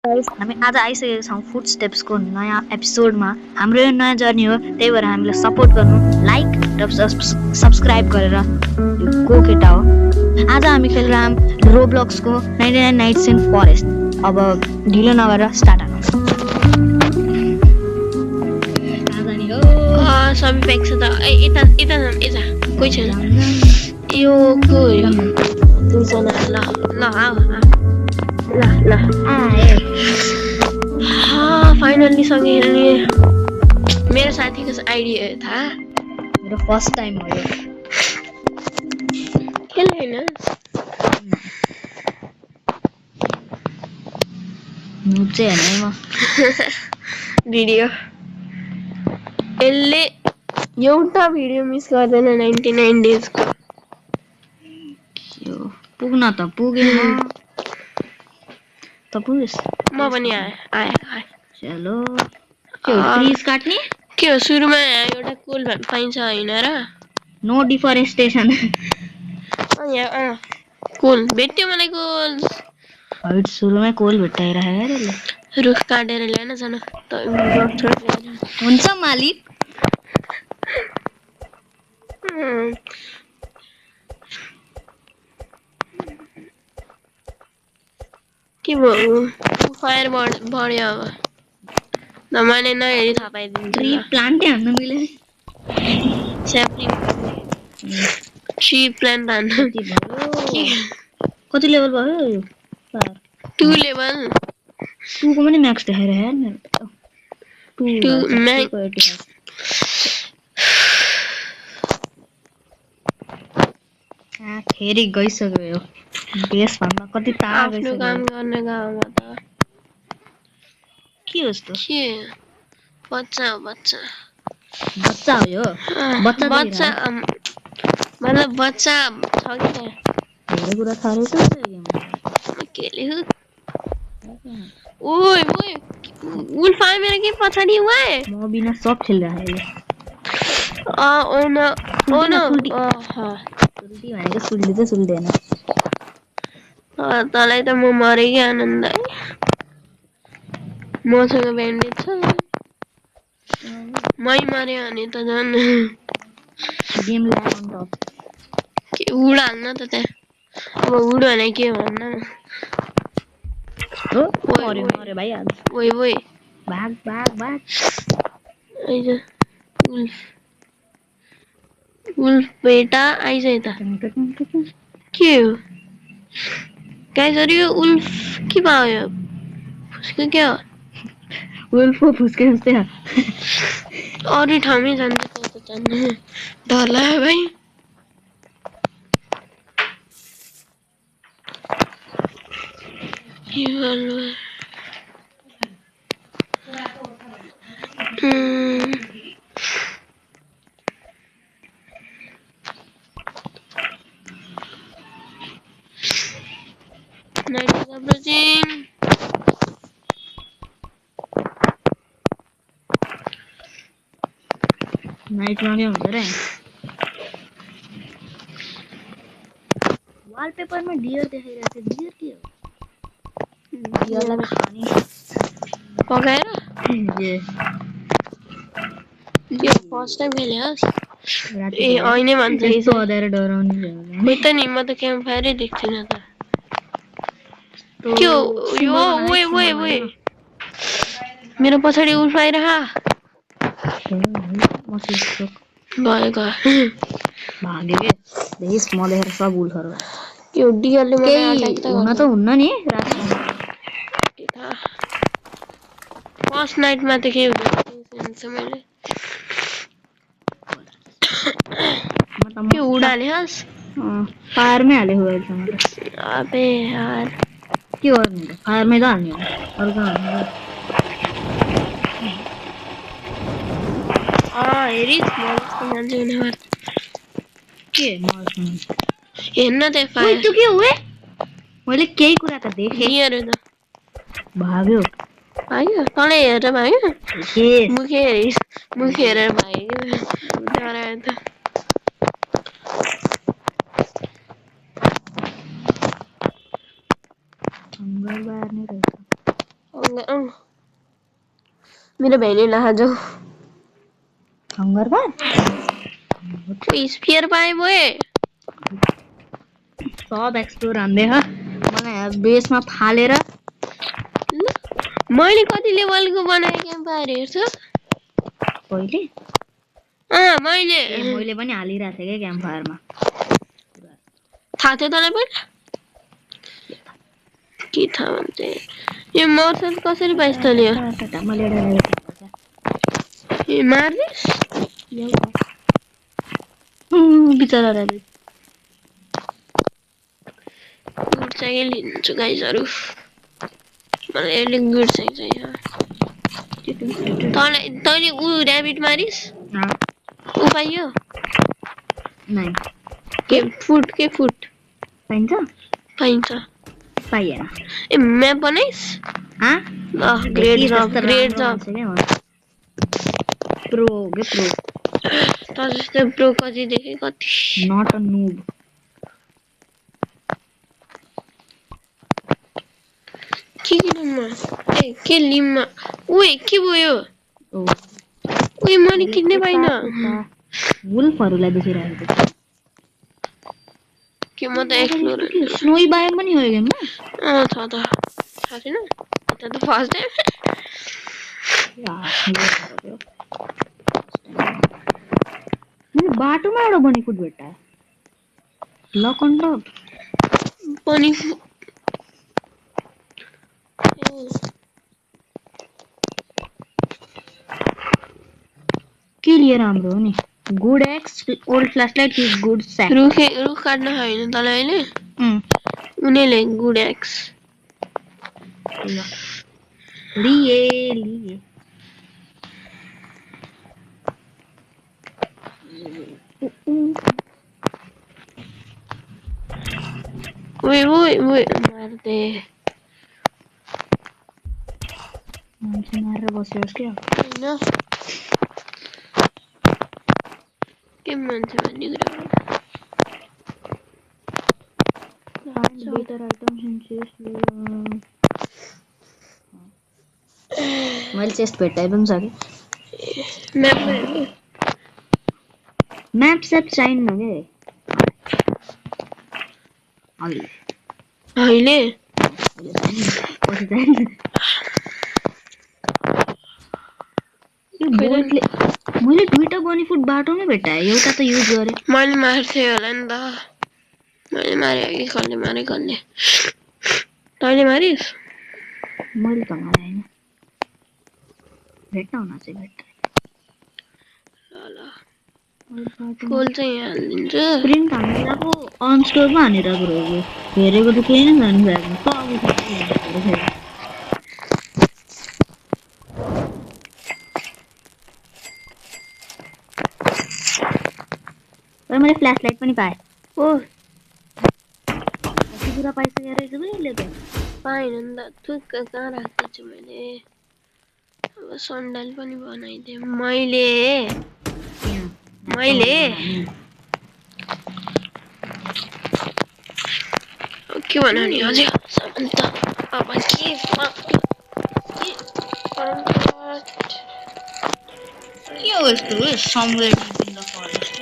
हामी आज आइसकेका छौँ फुड स्टेप्सको नयाँ एपिसोडमा। हाम्रो यो नयाँ जर्नी हो, त्यही भएर हामीलाई सपोर्ट गर्नु, लाइक र सब्सक्राइब गरेर यो गो केटा हो। आज हामी खेलिरहौँ रोब्लक्सको 99 नाइट्स इन फरेस्ट। अब ढिलो नगरेर स्टार्ट हाल्नु। सबै प्याक छ त। यता कोही छैन। यो को हो? दुईजना। ल आऊ ल फाइनल्ली सँगै खेल्ने। मेरो साथीको आइडी हो थाहा? मेरो फर्स्ट टाइम हो यो। खेल हैन नुचे हैन म भिडियो। यसले एउटा भिडियो मिस गर्दैन 99 डेजको। पुग्न त पुगे म त पुगेस। म पनि आए चलो के हो ट्रिज काट्ने? के हो सुरुमा एउटा कोल पाइन्छ हैन र? No deforestation. यहाँ कोल भेट्यो मलाई कोल। हाइट सुरुमै कोल भेटाइराखेको रे ले। रुख काटेर ल्याउन जानु त हुन्छ मालिक। के भयो? फायर बढ्यो अब। न मैले नहेरी थाहा पाइदिन्छु। ट्री प्लान्टै हान्न मिल्यो। ट्री प्लान्ट हान्न कति लेभल भयो यो? 2 लेभल। 2 को पनि म्याक्स देखाइरहेको यार मेरो। 2 म्याक्स फेरि गइसक्यो यो बेस भन्दा कति टाढा गइसक्यो। आफ्नो काम गर्ने गाउँमा त के हो यस्तो? के बच्चा हो यो? बच्चा मतलब बच्चा छ कि धेरै कुरा थाहा रहेछ केले हो? ओइ उल्फ आयो मेरो के पछाडि वाए? म बिना सब खेलिरहेको उल्टी भनेको सुल्ली त सुल्दैन। तँलाई त म मरे कि आनन्द। मसँग ब्यान्डेज छ। मै मर्यो भने त झन् गेम ल्याग अन टप। के उड हाल्न त त्यहाँ। अब उड भने के भन्न? मर्यो भाइ आज। ओइ भाग आइज उल्फ बेटा आइज यता। के हो गाइस? यो उल्फ के भयो? फुस्को क्या हो? उल्फ फुस्के जस्तै अरू ठाउँमै जान्छ डर लाग्यो भाइ। नाइटमा के हुन्छ रे? वालपेपरमा डियर देखाइरहेको छ। डियर के हो? डियरलाई खाने पकाएर यो फर्स्ट टाइम खेल्योस्? ए हैन भन्छ यस्तो अँध्यारो डराउने हो त नि। म त क्याम्प फायरै देख्थिन त। के हो यो? ओइ मेरो पछाडि उल्फ आइरह। गयो भाग्यो के देश म देखेर सब उल्फहरू के हो? डियरले मलाई अट्याक त हुन त हुन्न नि। फर्स्ट नाइटमा त के हुन्छ मैले के उडाल्योस्? फायरमै हालेको अहिलेसम्म त। अबे यार के गर्नु त? फायरमै त हाल्ने हो। अरू कहाँ हाल्ने? हेरिस् मान्छे हुने के हेर्न त्यहाँ फायर। त्यो के हो? मैले केही कुरा त देखेँ। डियर त भाग्यो तँलाई हेरेर भाग्यो? मुखे हेरेर भाग्यो। डरायो त। मेरो बहिनीलाई आज हङ्गर बार स्पियर पाए भए सब एक्सप्लोर हान्दै छ मलाई बेसमा फालेर मैले कति लेभलको बनाएँ क्याम्पफायर हेर्छु पहिले मैले मैले पनि हालिरहेको थिएँ क्या क्याम्पफायरमा थाहा थियो तँलाई पहिला के थाहा भन्छ यो मर्सल कसरी पाइस् तैँले यो मैले ए मार्दिस् बिचराले गुड चाहिँ लिन्छु गाइजहरू मलाई अहिले गुड चाहिँ चाहियो तैँले ऊ ऱ्याबिट मारिस् ऊ पाइयो नाइ के फुट पाइन्छ पाइन्छ पाइएन ए म्याप बनाइस् ल ग्रेट जब प्रो त जस्तै प्रो कति देखे कति नट अ नूब के लिममा ए के लिममा उए के भयो उए मैले किन्नै पाइनँ वुल्फहरूलाई देखिरहेको के म त एक्सप्लोर स्नोई बायोम पनि हो गेममा छ त थाहा छैन त फर्स्ट टाइम मैले बाटोमा एउटा बनी फुड भेट्टा लक अन लक बनी के लिएर हाम्रो हो नि गुड एक्स ओल्ड फ्ल्यासलाइट कि गुड स्याक रुख काट्न होइन तँलाई अहिले उनीले गुड एक्स लिए ओए मार्दे मान्छे मारेर बस्योस् क्या होइन के मान्छे भन्ने कुरा बेटर आइटम्स इन चेस्ट मैले चेस्ट भेट्टाइ पनि छ कि म्याप सेप चाहिन्न के अहिले मैले दुईटा बनी फुड बाटोमै भेट्टाएँ एउटा त युज गरेँ मैले मार्थे होला नि त मैले मारे कि कसले मारे कसले तैँले मारिस् मैले त मारे होइन भेट्न हुन चाहिँ भेट्टा ल कोल चाहिँ यहाँ हालिदिन्छु प्रिन्ट हानेको अन स्टोरमा हानिरहेको रहेछ हेरेको त केही नै जानु भएको मैले फ्ल्यास लाइट पनि पाएँ ओ कति कुरा पाइसकेको रहेछ मैले त पाएन नि त थुक्क कहाँ राखेको छु मैले अब सन्डाल पनि बनाइदिएँ मैले के भन्नु नि हजुर अन्त अब के हो यस्तो समवेयर इन द फरेस्ट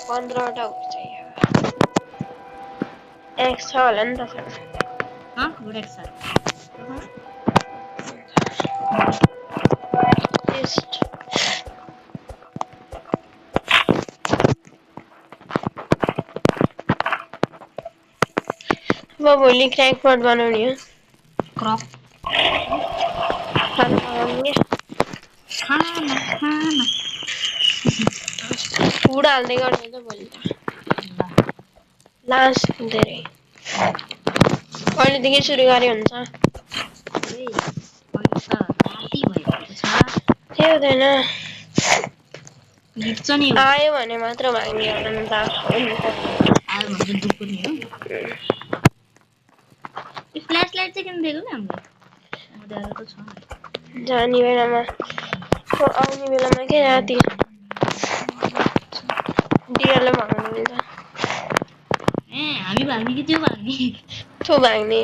15वटा हुन्छ यहाँ एक्स छ होला नि त गुड एक्स टेस्ट अब भोलि क्रैकपॉट बनाउने हो क्रप खाना फुड हाल्दै गर्ने त भोलि लास्ट धेरै कहिलेदेखि सुरु गरे हुन्छ के हुँदैन आयो भने मात्र भाग्ने होला नि त फ्ल्यास लाइट चाहिँ किन दिएको नि हामीले जाने बेलामा आउने बेलामा के राति डियरलाई भाग्नु मिल्छ ए हामी भाग्ने कि त्यो भाग्ने त्यो भाग्ने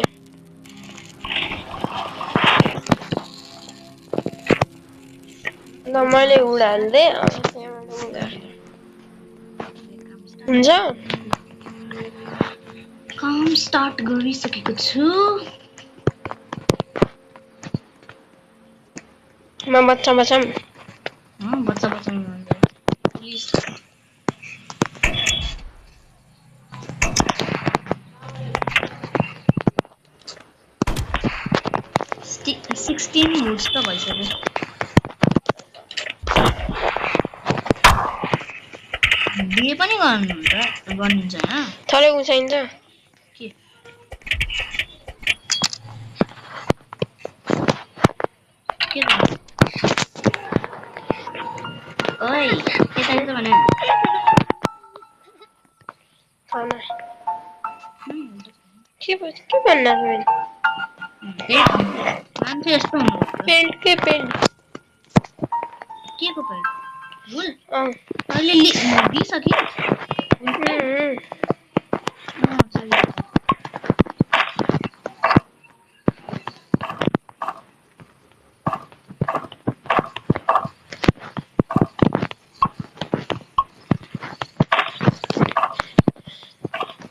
ल मैले उडाल्दे हुन्छ काम स्टार्ट गरिसकेको छु म बच्चा बचाम बच्चा बचाउनु प्लिज 16 वुड्स त भइसक्यो बिहे पनि गर्नुहुन्छ हैन थोरै उचाइन्छ के ओइ के चाहिन्छ भने खाना के भन्नु मान्छे यस्तो हुनु पेन्ट के पेन्ट के को पेन्ट भुल अँ अहिले दिइसक्यो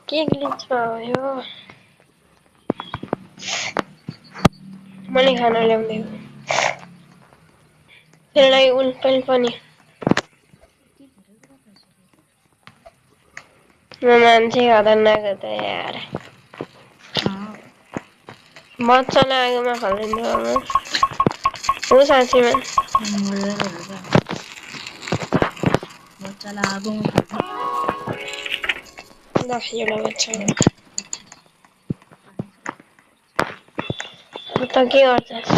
के ग्लिच भयो मैले खाना ल्याउँदै त्यसलाई उल्पल पनि म मान्छे खतरनाक हो त यार बच्चालाई आगोमा फाल्दिनु हो साँच्चीमा बच्चालाई आगोमा ल एउटा बच्चा अब त के गर्छस्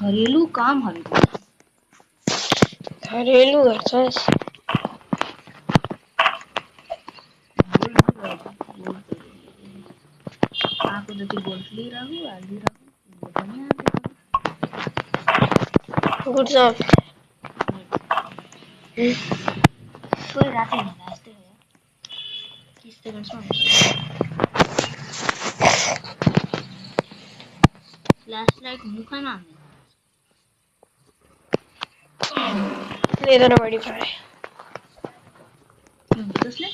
घरेलु कामहरू घरेलु गर्छस् आएको जति गोल्फ लिइरहनु हालिदिइरहनु गुड जब कोही रातै होला यस्तै हो 30 सेकेन्ड्समा हुन्छ फ्ल्यास लाइट मुखमा लेदर बढी परे त्यसले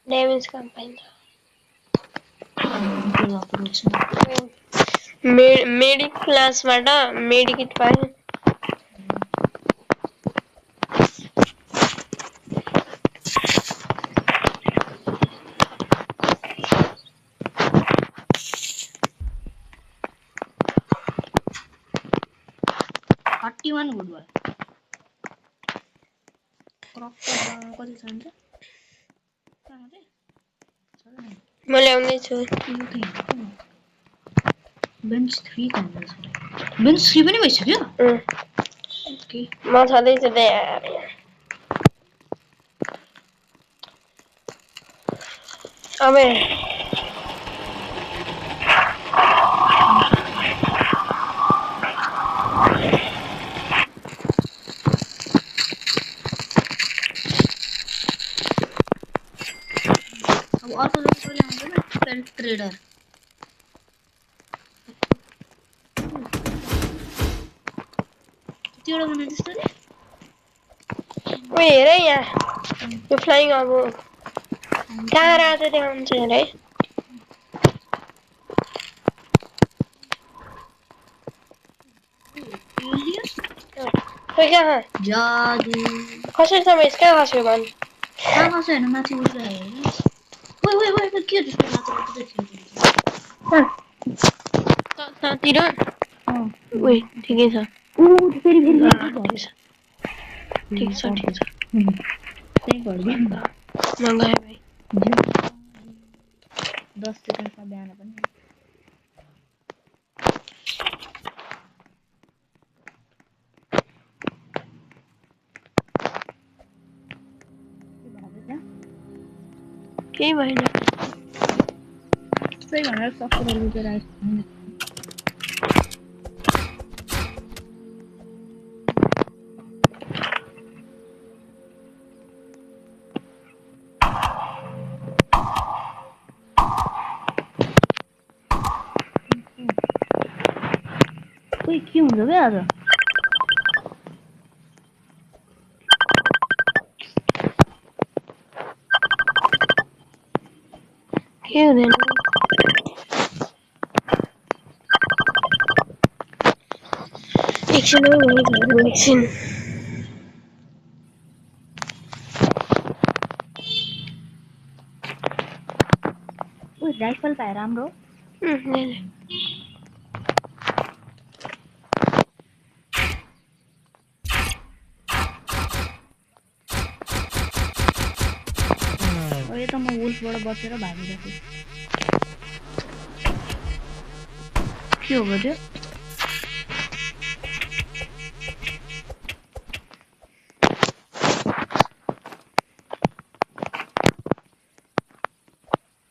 ड्यामेज कम पाइन्छ मेडिक क्लासबाट मेडिकिट पाएँ गुड भयो कति चाहिन्छ म ल्याउँदैछु बेन्च 3 चाहिन्छ बेन्च 3 पनि भइसक्यो ओके म छँदैछु त यार अबे अर्को जस्तो ल्याउँछ नि पेन्ट ट्रेडर त्यतिवटा बनाए त्यस्तो नि ओए हेर यहाँ यो फ्लाइङ अब कहाँ रातो देखाउँछ हेर कहाँ जादु कसरी छ बेस कहाँ खस्यो भन् कहाँ खस्यो हैन माथि उडिरहेको ओइ ओइ ओइ के त्यस्तो माथि सातिर ओइ ठिकै छ फेरि ठिक छ त्यही भड्यो म गएँ भाइ 10 सेकेन्डमा बिहान पनि केही भएन त्यही भनेर सफर लुकेर आइस खोइ के हुन्छ बे आज के हुँदैन एकछिन एकछिन ओइ राइफल पाए राम्रो यो त म वुल्फबाट बसेर भागिरहेको के हो त्यो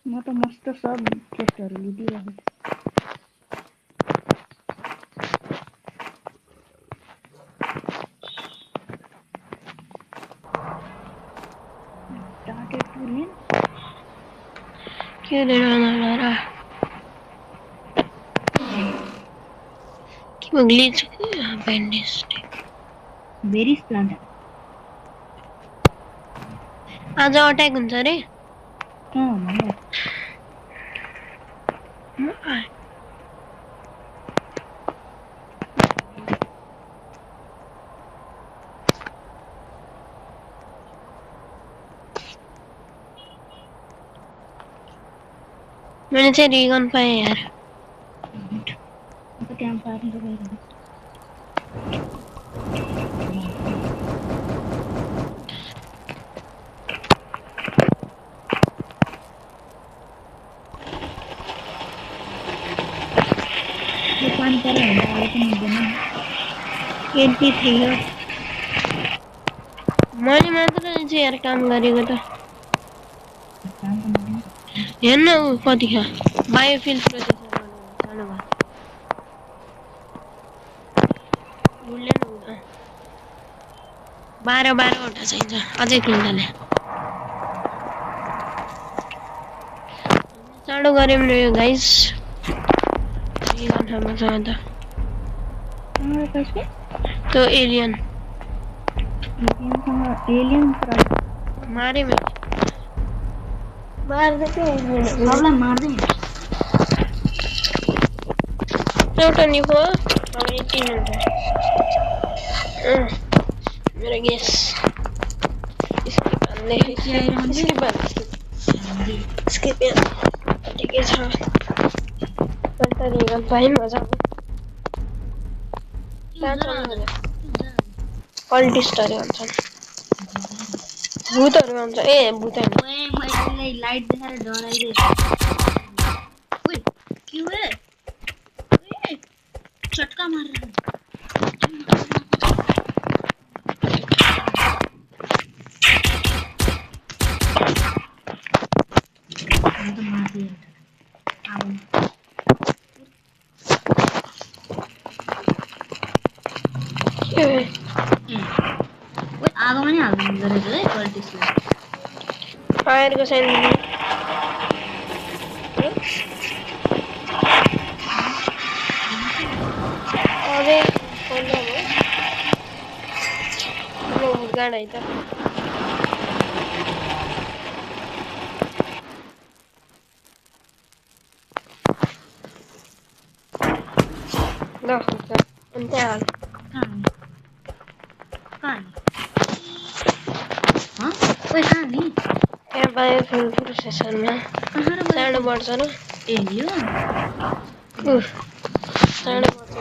म त मस्त सब चेस्टहरू लिदिरहेको started to lean के हुँदैन के ग्लिच ब्यान्डेज बेरिस प्लान्ट आज अट्याक हुन्छ अरे भन्नु मैंने चाहिँ रिगन पाएँ यार अब त्यहाँ पार्नु त गइरहेको यो पानी पऱ्यो भने त अहिले पनि हुँदैन 83 हो मैले मात्र चाहिँ यार काम गरेको त हेर्न ऊ कति खा बायोफिल प्रोसेसर सानो भयो उसले न 12 चाहिन्छ अझै किन्दाले चाँडो गऱ्यौँ न यो गाइस के गर्न मसँग त त्यो एलियन मारे मैले मार्दै सबलाई मार्दै एउटा निको अब 18 हुन्छ मेरो गेस स्किप ठिकै छ रिगन पाएँ मजाको कल्टिस्ट अरे भन्छन् भूतहरू भन्छ ए भूत मैले लाइट देखाएर डराइदिएँ चटका मारेर आगोमा नि हाल्नु हुँदो रहेछ है कल्टिसले फायरको साइन अरे गाड है त ल अन्त हाल कहाँ नि यहाँ बायोफ्युल प्रोसेसरमा सानो बढ्छ न ए यो सानो बढ्छ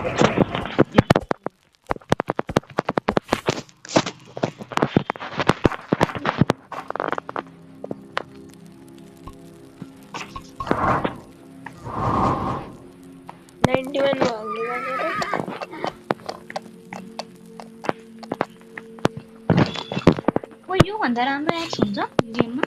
भन्दा राम्रो एक्स हुन्छ गेममा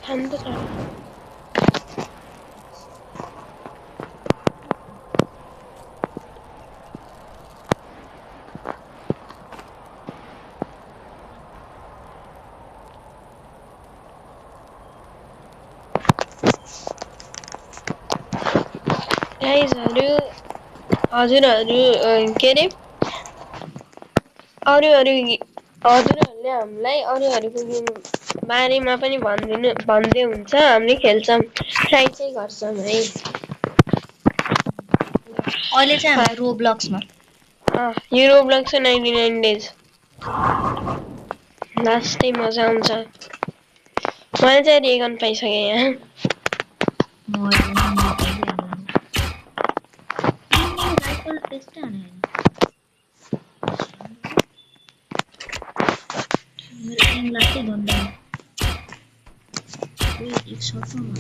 खानु त छ गाइजहरु हजुरहरु के अरे हजुरहरुले हामीलाई अरूहरुको गेम बारेमा पनि भन्दै हुन्छ हामीले खेल्छौं ट्राई चाहिँ गर्छौं है अहिले चाहिँ हामी रोब्लक्समा यो रोब्लक्स 99 डेज लास्टै मजा आउँछ मैले चाहिँ रेगन पाइसके यहाँ राइफल टेस्ट आने मेरो एम लाग्दै गन्दा एक शटमा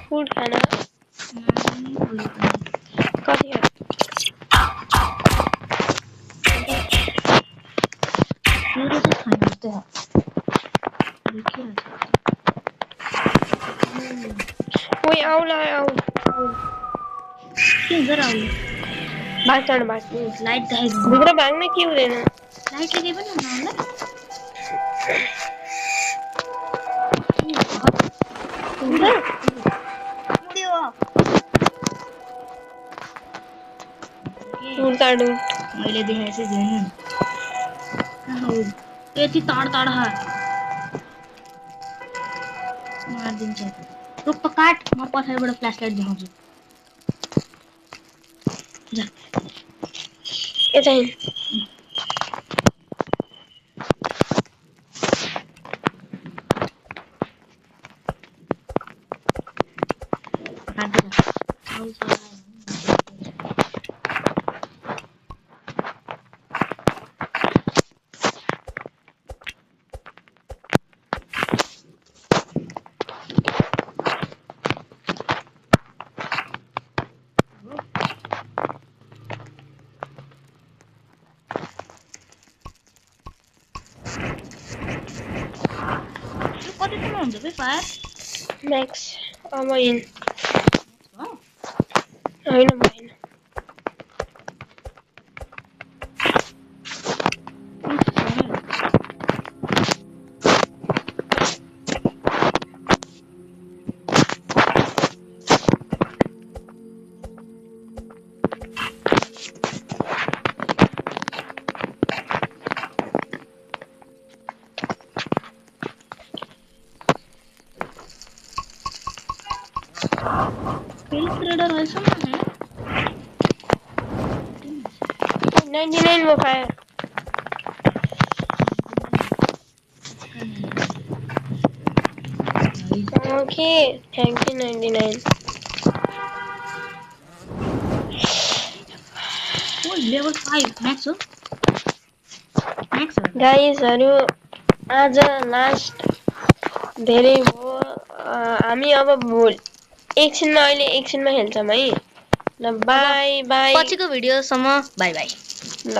फूड खाना कति ओए आउला आउ के जरा आउला भाग लाइट देखाइदिनु भित्र भाग्न के हुँदैन लाइट केही पनि हुन्न होला मैले देखाएँ चाहिँ झन् यति टाढ मारिदिन्छ रुख त काट म पछाडिबाट फ्ल्यास लाइट देखाउँछु जा यता फायर मैक्स अब इन होइन भएन ट्रेडर है 99 वो फायर ओके थैंक यू 99 ओ लेभल 5 मैक्स हो गाइजहरु आज लास्ट धेरै भयो हामी अब भोल एकछिनमा खेल्छौं है ल बाइ बाइ पछिको भिडियोसम्म बाइ बाइ ल